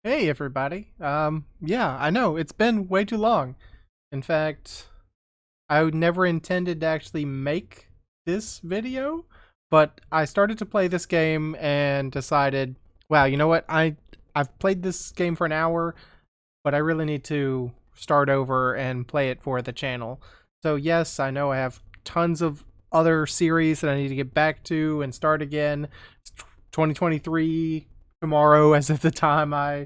Hey everybody. Yeah, I know, it's been way too long. In fact, I never intended to actually make this video, but I started to play this game and decided, wow, you know what? I've played this game for an hour, but I really need to start over and play it for the channel. So yes, I know I have tons of other series that I need to get back to and start again. It's 2023 tomorrow as of the time I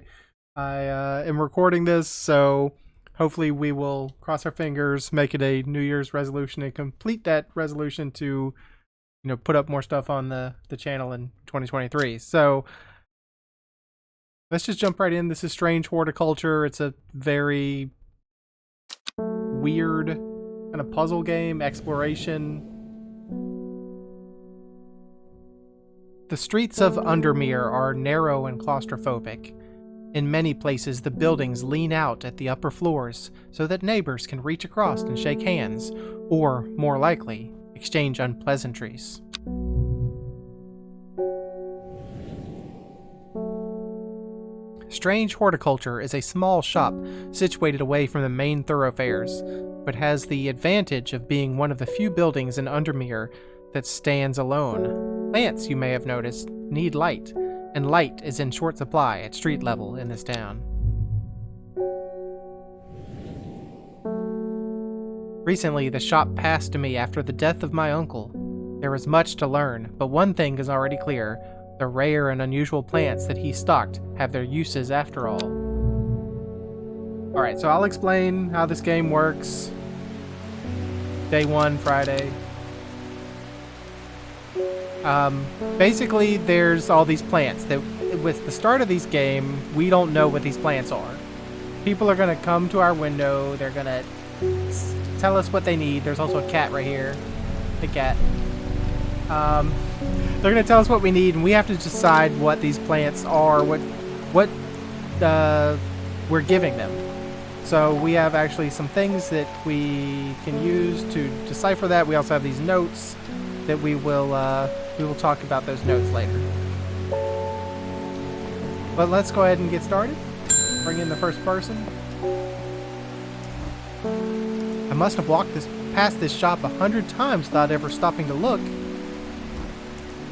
am recording this, so hopefully we will cross our fingers, make it a New Year's resolution, and complete that resolution to, put up more stuff on the channel in 2023. So let's just jump right in. This is Strange Horticulture. It's a very weird kind of puzzle game, exploration. The streets of Undermere are narrow and claustrophobic. In many places, the buildings lean out at the upper floors so that neighbors can reach across and shake hands, or, more likely, exchange unpleasantries. Strange Horticulture is a small shop situated away from the main thoroughfares, but has the advantage of being one of the few buildings in Undermere that stands alone. Plants, you may have noticed, need light, and light is in short supply at street level in this town. Recently, the shop passed to me after the death of my uncle. There was much to learn, but one thing is already clear. The rare and unusual plants that he stocked have their uses after all. Alright, so I'll explain how this game works. Day 1, Friday. Basically, there's all these plants that, with the start of this game, we don't know what these plants are. People are going to come to our window, they're going to tell us what they need. There's also a cat right here. The cat. They're going to tell us what we need, and we have to decide what these plants are, what we're giving them. So we have actually some things that we can use to decipher that. We also have these notes that we will talk about those notes later. But let's go ahead and get started. Bring in the first person. I must have walked past this shop 100 times without ever stopping to look.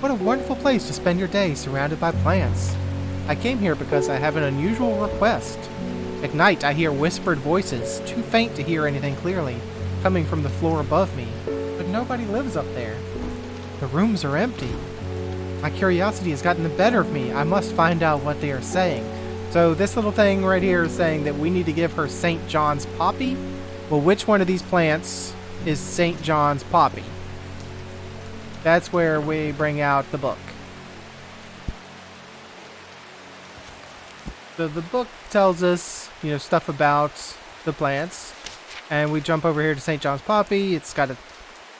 What a wonderful place to spend your day surrounded by plants. I came here because I have an unusual request. At night I hear whispered voices, too faint to hear anything clearly, coming from the floor above me, but nobody lives up there. The rooms are empty. My curiosity has gotten the better of me. I must find out what they are saying. So this little thing right here is saying that we need to give her St. John's poppy. Well, which one of these plants is St. John's poppy? That's where we bring out the book. So the book tells us, stuff about the plants. And we jump over here to St. John's poppy. It's got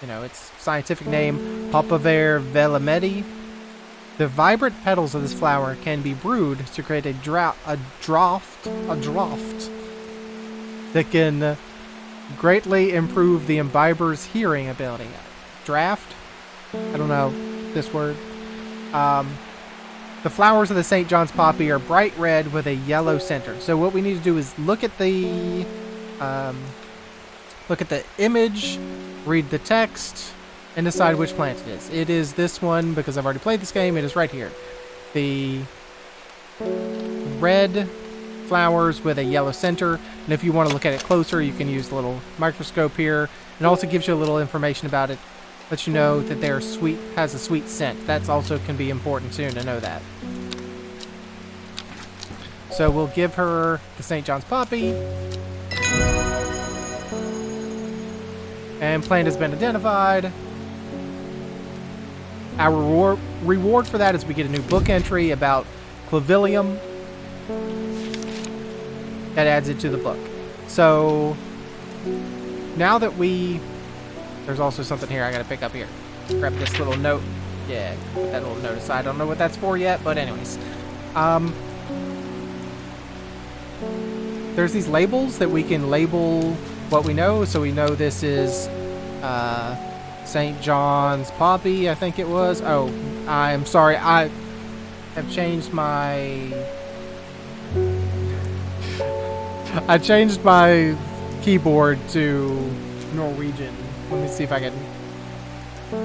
its scientific name, Papaver velemedi. The vibrant petals of this flower can be brewed to create a draft that can greatly improve the imbiber's hearing ability. Draft? I don't know this word. The flowers of the St. John's poppy are bright red with a yellow center. So what we need to do is look at the image, read the text, and decide which plant it is. It is this one because I've already played this game. It is right here. The red flowers with a yellow center. And if you want to look at it closer, you can use the little microscope here. It also gives you a little information about it. Lets you know that they're sweet, has a sweet scent. That's also can be important soon to know that. So we'll give her the St. John's poppy. And plant has been identified. Our reward for that is we get a new book entry about clavilium. That adds it to the book. So now that there's also something here I gotta pick up here. Grab this little note. Yeah, put that little note aside. I don't know what that's for yet, but anyways. There's these labels that we can label what we know. So we know this is St. John's poppy, I think it was. Oh, I'm sorry. I have changed my I changed my keyboard to Norwegian. Let me see if I can.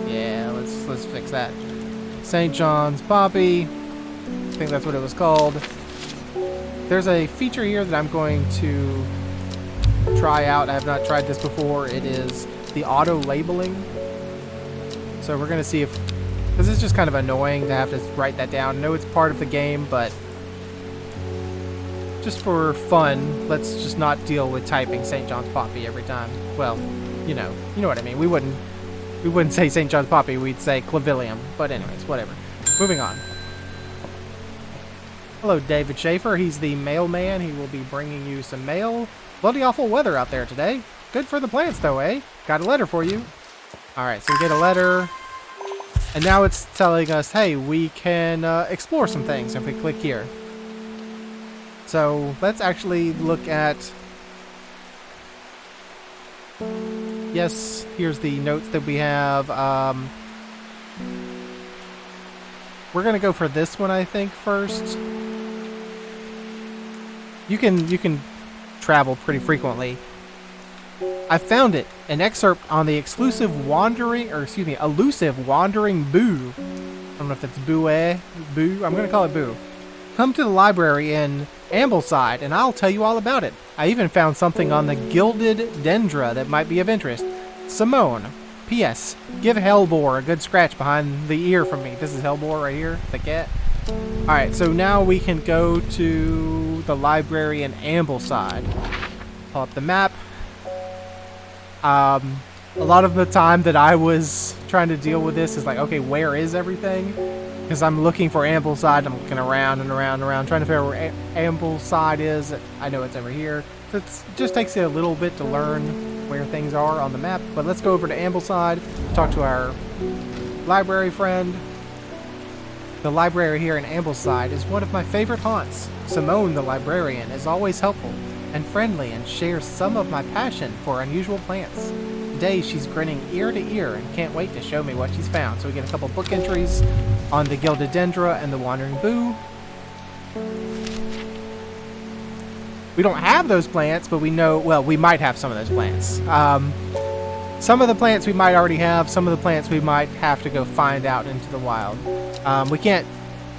Yeah, let's fix that. St. John's Poppy. I think that's what it was called. There's a feature here that I'm going to try out. I have not tried this before. It is the auto labeling. So we're gonna see if, because it's just kind of annoying to have to write that down. I know it's part of the game, but just for fun, let's just not deal with typing St. John's Poppy every time. Well, you know what I mean. We wouldn't say St. John's Poppy. We'd say Clavilium. But anyways, whatever. Moving on. Hello, David Schaefer. He's the mailman. He will be bringing you some mail. Bloody awful weather out there today. Good for the plants, though, eh? Got a letter for you. Alright, so we get a letter. And now it's telling us, hey, we can explore some things if we click here. So let's actually look at... Yes, here's the notes that we have. We're going to go for this one, I think, first. You can travel pretty frequently. I found it. An excerpt on the elusive wandering boo. I don't know if that's boo. I'm going to call it boo. Come to the library in Ambleside, and I'll tell you all about it. I even found something on the gilded dendra that might be of interest. Simone. P.S. Give Hellbore a good scratch behind the ear from me. This is Hellbore right here, the cat. Alright, so now we can go to the library in Ambleside. Pull up the map. A lot of the time that I was trying to deal with this is like, okay, where is everything? Because I'm looking for Ambleside. I'm looking around and around and around, trying to figure out where Ambleside is. I know it's over here. So it just takes you a little bit to learn where things are on the map. But let's go over to Ambleside, talk to our library friend. The library here in Ambleside is one of my favorite haunts. Simone, the librarian, is always helpful and friendly and shares some of my passion for unusual plants. Today she's grinning ear to ear and can't wait to show me what she's found. So we get a couple book entries on the gilded dendra and the wandering boo. We don't have those plants, but we know, well, we might have some of those plants. Some of the plants we might already have, some of the plants we might have to go find out into the wild. We can't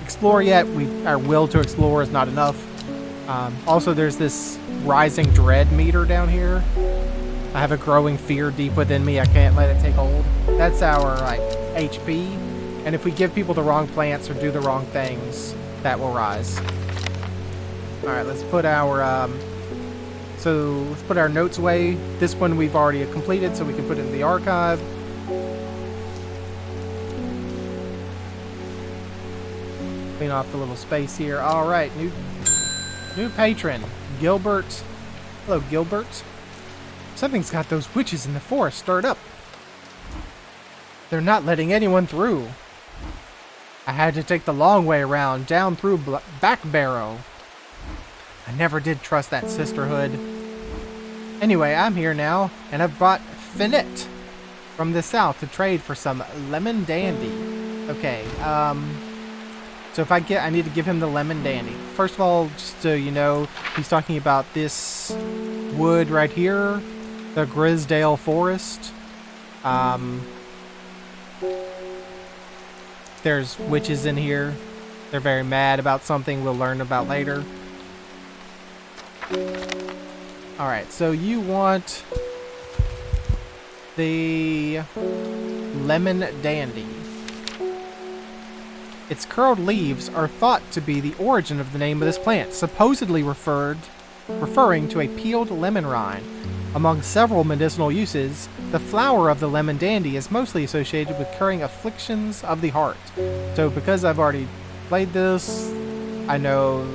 explore yet. Our will to explore is not enough. Also, there's this rising dread meter down here. I have a growing fear deep within me. I can't let it take hold. That's our like HP. And if we give people the wrong plants or do the wrong things, that will rise. All right, let's put our let's put our notes away. This one we've already completed, so we can put it in the archive. Clean off the little space here. All right, new patron, Gilbert. Hello, Gilbert. Something's got those witches in the forest stirred up. They're not letting anyone through. I had to take the long way around, down through Back Barrow. I never did trust that sisterhood. Anyway, I'm here now, and I've brought Finette from the south to trade for some lemon dandy. Okay, so if I need to give him the lemon dandy. First of all, just so you know, he's talking about this wood right here, the Grisdale Forest. There's witches in here. They're very mad about something we'll learn about later. Alright, so you want the lemon dandy. Its curled leaves are thought to be the origin of the name of this plant, supposedly referring to a peeled lemon rind. Among several medicinal uses, the flower of the lemon dandy is mostly associated with curing afflictions of the heart. So because I've already played this, I know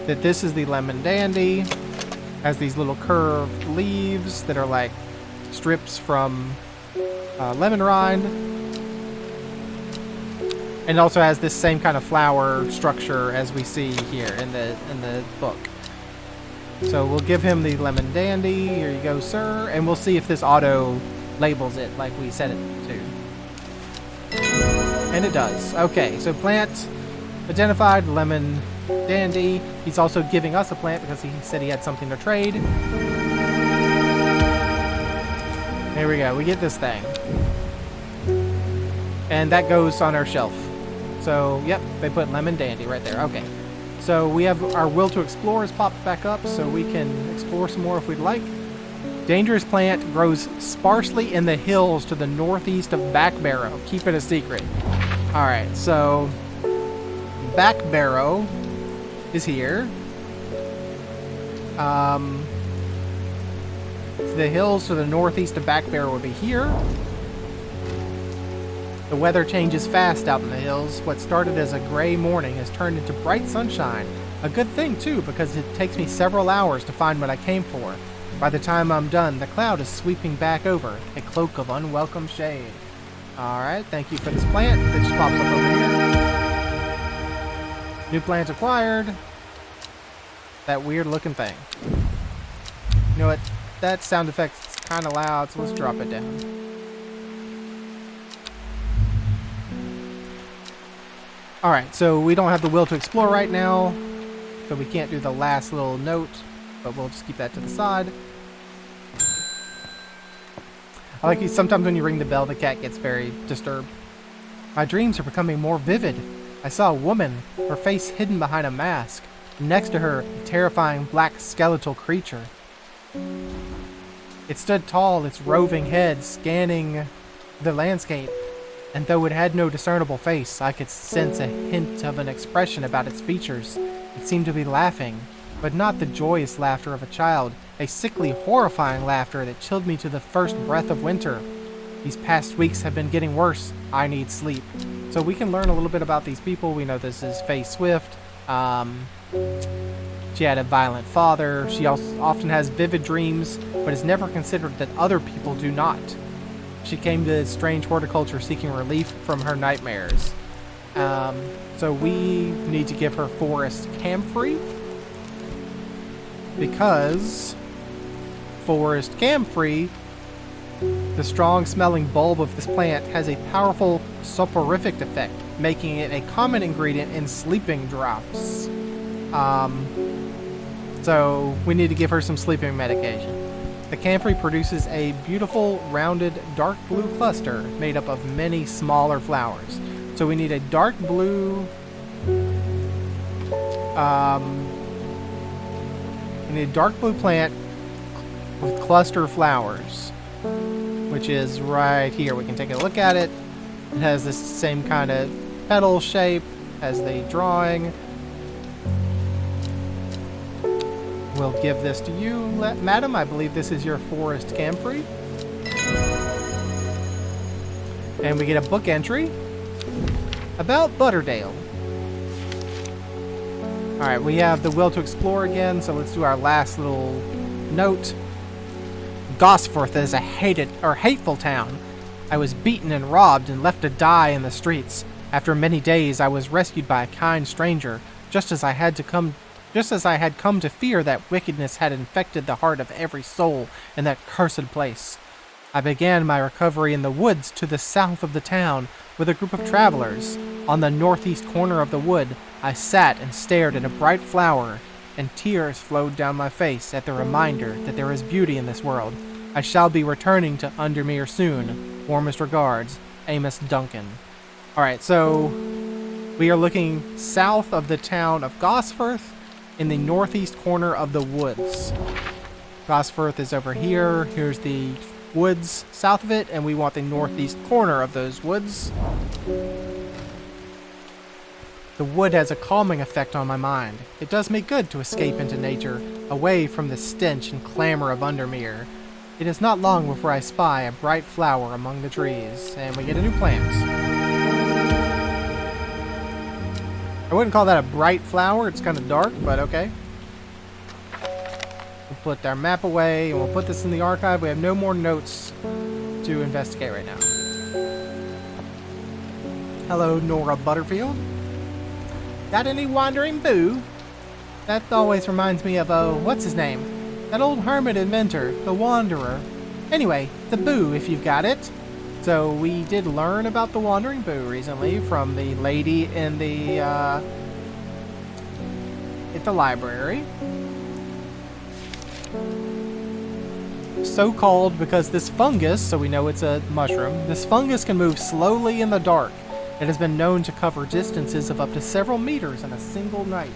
that this is the lemon dandy. Has these little curved leaves that are like strips from lemon rind. And also has this same kind of flower structure as we see here in the book. So we'll give him the lemon dandy. Here you go, sir. And we'll see if this auto labels it like we said it to. And it does. Okay, so plant identified, lemon dandy. He's also giving us a plant because he said he had something to trade. Here we go. We get this thing. And that goes on our shelf. So, yep, they put lemon dandy right there. Okay. So we have our will to explore has popped back up, so we can explore some more if we'd like. Dangerous plant grows sparsely in the hills to the northeast of Backbarrow. Keep it a secret. Alright, so Backbarrow is here. The hills to the northeast of Backbarrow would be here. The weather changes fast out in the hills. What started as a gray morning has turned into bright sunshine. A good thing, too, because it takes me several hours to find what I came for. By the time I'm done, the cloud is sweeping back over, a cloak of unwelcome shade. Alright, thank you for this plant that just pops up over here. New plant acquired. That weird looking thing. You know what? That sound effect's kind of loud, so let's drop it down. Alright, so we don't have the will to explore right now, so we can't do the last little note, but we'll just keep that to the side. I like sometimes when you ring the bell, the cat gets very disturbed. My dreams are becoming more vivid. I saw a woman, her face hidden behind a mask. Next to her, a terrifying black skeletal creature. It stood tall, its roving head scanning the landscape, and though it had no discernible face, I could sense a hint of an expression about its features. It seemed to be laughing, but not the joyous laughter of a child, a sickly, horrifying laughter that chilled me to the first breath of winter. These past weeks have been getting worse. I need sleep. So we can learn a little bit about these people. We know this is Faye Swift. She had a violent father. She also often has vivid dreams, but is never considered that other people do not. She came to strange horticulture seeking relief from her nightmares. So we need to give her forest camphor, because forest camphor, the strong smelling bulb of this plant, has a powerful soporific effect, making it a common ingredient in sleeping drops. So we need to give her some sleeping medication. The camphor produces a beautiful, rounded, dark blue cluster made up of many smaller flowers. So we need a dark blue, plant with cluster flowers, which is right here. We can take a look at it. It has this same kind of petal shape as the drawing. We'll give this to you, madam. I believe this is your forest camphor. And we get a book entry about Butterdale. Alright, we have the will to explore again, so let's do our last little note. Gosforth is a hateful town. I was beaten and robbed and left to die in the streets. After many days, I was rescued by a kind stranger, just as I had come to fear that wickedness had infected the heart of every soul in that cursed place. I began my recovery in the woods to the south of the town with a group of travelers. On the northeast corner of the wood, I sat and stared at a bright flower, and tears flowed down my face at the reminder that there is beauty in this world. I shall be returning to Undermere soon. Warmest regards, Amos Duncan. Alright, so we are looking south of the town of Gosforth, in the northeast corner of the woods. Gosforth is over here. Here's the woods south of it, and we want the northeast corner of those woods. The wood has a calming effect on my mind. It does me good to escape into nature, away from the stench and clamor of Undermere. It is not long before I spy a bright flower among the trees, and we get a new plant. I wouldn't call that a bright flower. It's kind of dark, but okay. We'll put our map away, and we'll put this in the archive. We have no more notes to investigate right now. Hello, Nora Butterfield. Got any wandering boo? That always reminds me of, what's his name? That old hermit inventor, the Wanderer. Anyway, the boo, if you've got it. So we did learn about the Wandering Boo recently from the lady in the at the library. So called because this fungus, so we know it's a mushroom, this fungus can move slowly in the dark. It has been known to cover distances of up to several meters in a single night.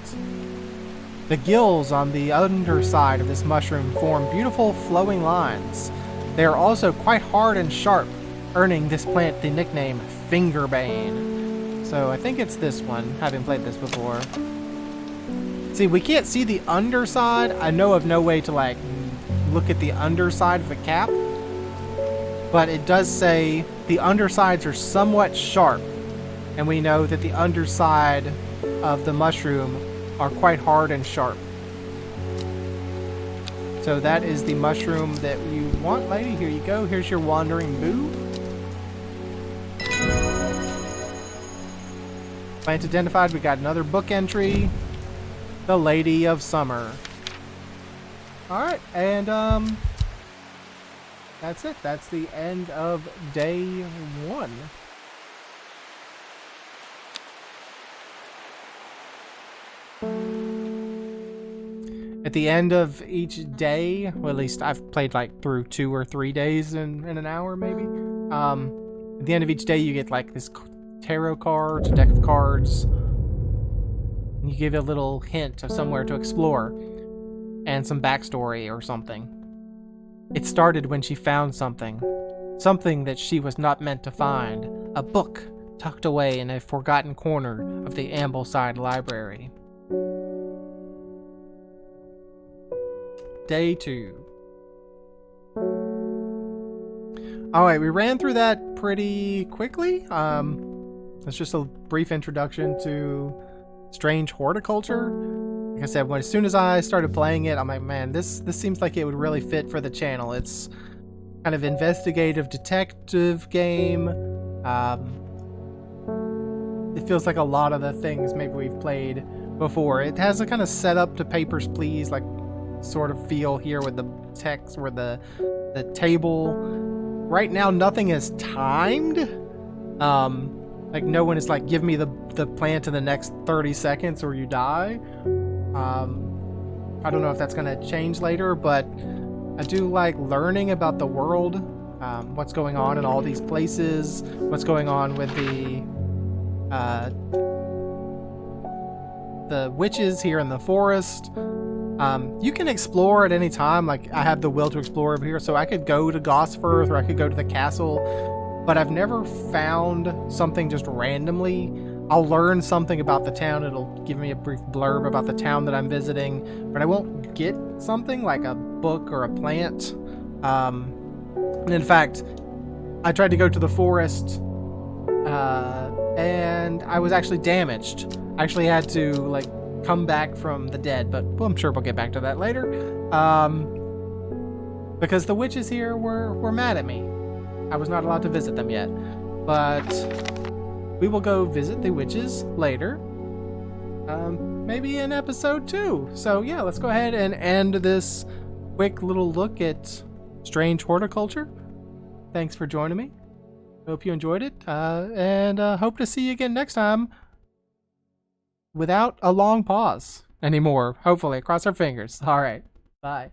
The gills on the underside of this mushroom form beautiful flowing lines. They are also quite hard and sharp, earning this plant the nickname Fingerbane. So I think it's this one, having played this before. See, we can't see the underside. I know of no way to like look at the underside of the cap, but it does say the undersides are somewhat sharp, and we know that the underside of the mushroom are quite hard and sharp. So that is the mushroom that you want, lady. Here you go. Here's your wandering boo. Plant identified. We got another book entry. The Lady of Summer. Alright, and that's it. That's the end of day 1. At the end of each day, well, at least I've played like through 2 or 3 days in an hour maybe. At the end of each day you get like this tarot cards, a deck of cards, and you give a little hint of somewhere to explore and some backstory or something. It started when she found something that she was not meant to find, a book tucked away in a forgotten corner of the Ambleside Library. Day 2. Alright, we ran through that pretty quickly. It's just a brief introduction to Strange Horticulture. Like I said, as soon as I started playing it, I'm like, man, this seems like it would really fit for the channel. It's kind of investigative detective game. It feels like a lot of the things maybe we've played before. It has a kind of setup to Papers, Please, like sort of feel here with the text or the table. Right now, nothing is timed. Like no one is like, give me the plant in the next 30 seconds or you die. I don't know if that's going to change later, but I do like learning about the world, what's going on in all these places, what's going on with the witches here in the forest. You can explore at any time. Like I have the will to explore over here, so I could go to Gosforth or I could go to the castle, but I've never found something just randomly. I'll learn something about the town. It'll give me a brief blurb about the town that I'm visiting, but I won't get something like a book or a plant. And in fact, I tried to go to the forest, and I was actually damaged. I actually had to like come back from the dead, but well, I'm sure we'll get back to that later. Because the witches here were mad at me. I was not allowed to visit them yet, but we will go visit the witches later. Maybe in episode 2. So yeah, let's go ahead and end this quick little look at Strange Horticulture. Thanks for joining me. Hope you enjoyed it, and hope to see you again next time without a long pause anymore. Hopefully, cross our fingers. All right, bye.